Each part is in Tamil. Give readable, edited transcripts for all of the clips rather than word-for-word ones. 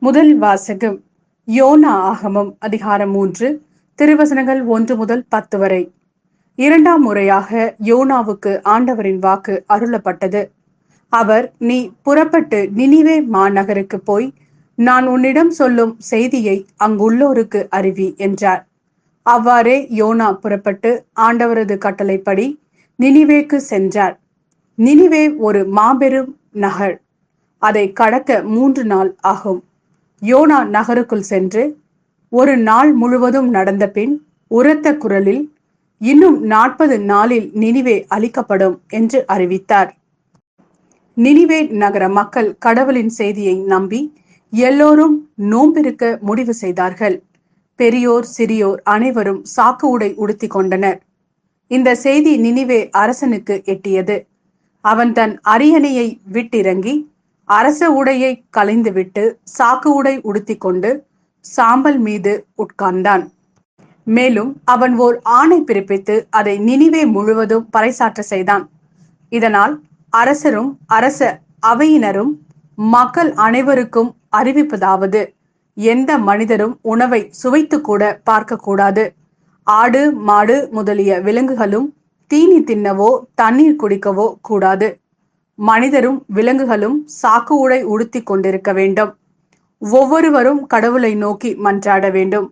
முதல் வாசகம் யோனா ஆகமம் அதிகாரம் 3 திருவசனங்கள் 1 முதல் 10 வரை. இரண்டாம் முறையாக யோனாவுக்கு ஆண்டவரின் வாக்கு அருளப்பட்டது. அவர், நீ புறப்பட்டு நினிவே மாநகருக்கு போய் நான் உன்னிடம் சொல்லும் செய்தியை அங்குள்ளோருக்கு அறிவி என்றார். அவ்வாறே யோனா புறப்பட்டு ஆண்டவரது கட்டளைப்படி நினிவேக்கு சென்றார். நினிவே ஒரு மாபெரும் நகர். அதை கடக்க 3 நாள் ஆகும். யோனா நகருக்குள் சென்று ஒரு நாள் முழுவதும் நடந்த பின் உரத்த குரலில், இன்னும் 40 நாளில் நினிவே அழிக்கப்படும் என்று அறிவித்தார். நினிவே நகர மக்கள் கடவுளின் செய்தியை நம்பி எல்லோரும் நோம்பிருக்க முடிவு செய்தார்கள். பெரியோர் சிறியோர் அனைவரும் சாக்கு உடை உடுத்தி கொண்டனர். இந்த செய்தி நினிவே அரசனுக்கு எட்டியது. அவன் தன் அரியணையை விட்டிறங்கி அரச உடையை களைந்துவிட்டு சாக்கு உடை உடுத்தி கொண்டு சாம்பல் மீது உட்கார்ந்தான். மேலும் அவன் ஓர் ஆணை பிறப்பித்து அதை நினிவே முழுவதும் பறைசாற்ற செய்தான். இதனால் அரசரும் அரச அவையினரும் மக்கள் அனைவருக்கும் அறிவிப்பதாவது, எந்த மனிதரும் உணவை சுவைத்து கூட பார்க்க கூடாது. ஆடு மாடு முதலிய விலங்குகளும் தீனி தின்னவோ தண்ணீர் குடிக்கவோ கூடாது. மனிதரும் விலங்குகளும் சாக்கு உடை உடுத்தி கொண்டிருக்க வேண்டும். ஒவ்வொருவரும் கடவுளை நோக்கி மன்றாட வேண்டும்.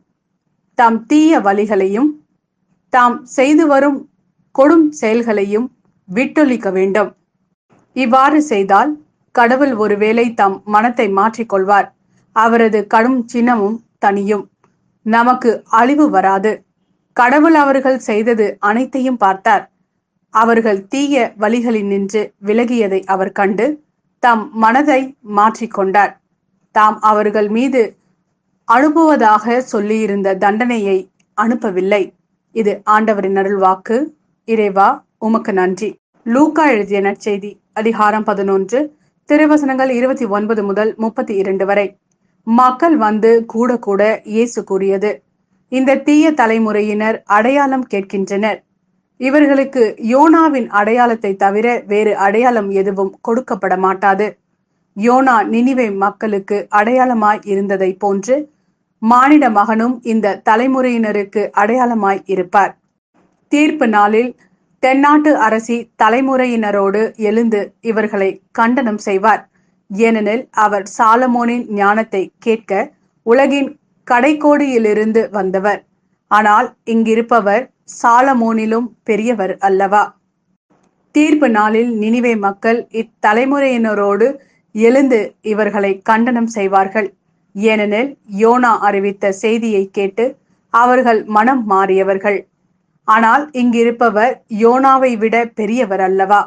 தாம் தீய வழிகளையும் தாம் செய்து வரும் கொடும் செயல்களையும் விட்டொழிக்க வேண்டும். இவ்வாறு செய்தால் கடவுள் ஒருவேளை தம் மனத்தை மாற்றிக்கொள்வார். அவரது கடும் சினமும் தனியும். நமக்கு அழிவு வராது. கடவுள் அவர்கள் செய்தது அனைத்தையும் பார்த்தார். அவர்கள் தீய வழிகளினின்று விலகியதை அவர் கண்டு தம் மனதை மாற்றிக்கொண்டார். தாம் அவர்கள் மீது அனுப்புவதாக சொல்லியிருந்த தண்டனையை அனுப்பவில்லை. இது ஆண்டவரின் அருள்வாக்கு. இறைவா, உமக்கு நன்றி. லூக்கா எழுதிய நற்செய்தி அதிகாரம் 11 திருவசனங்கள் 29 முதல் 32 வரை. மக்கள் வந்து கூட கூட இயேசு கூறியது, இந்த தீய தலைமுறையினர் அடையாளம் கேட்கின்றனர். இவர்களுக்கு யோனாவின் அடையாளத்தை தவிர வேறு அடையாளம் எதுவும் கொடுக்கப்பட மாட்டாது. யோனா நினிவே மக்களுக்கு அடையாளமாய் இருந்ததை போன்று மானிட மகனும் இந்த தலைமுறையினருக்கு அடையாளமாய் இருப்பார். தீர்ப்பு நாளில் தென்னாட்டு அரசி தலைமுறையினரோடு எழுந்து இவர்களை கண்டனம் செய்வார். ஏனெனில் அவர் சாலமோனின் ஞானத்தை கேட்க உலகின் கடைக்கோடியிலிருந்து வந்தவர். ஆனால் இங்கிருப்பவர் சாலமோனிலும் பெரியவர் அல்லவா? தீர்ப்பு நாளில் நினிவே மக்கள் இத்தலைமுறையினரோடு எழுந்து இவர்களை கண்டனம் செய்வார்கள். ஏனெனில் யோனா அறிவித்த செய்தியை கேட்டு அவர்கள் மனம் மாறியவர்கள். ஆனால் இங்கிருப்பவர் யோனாவை விட பெரியவர் அல்லவா?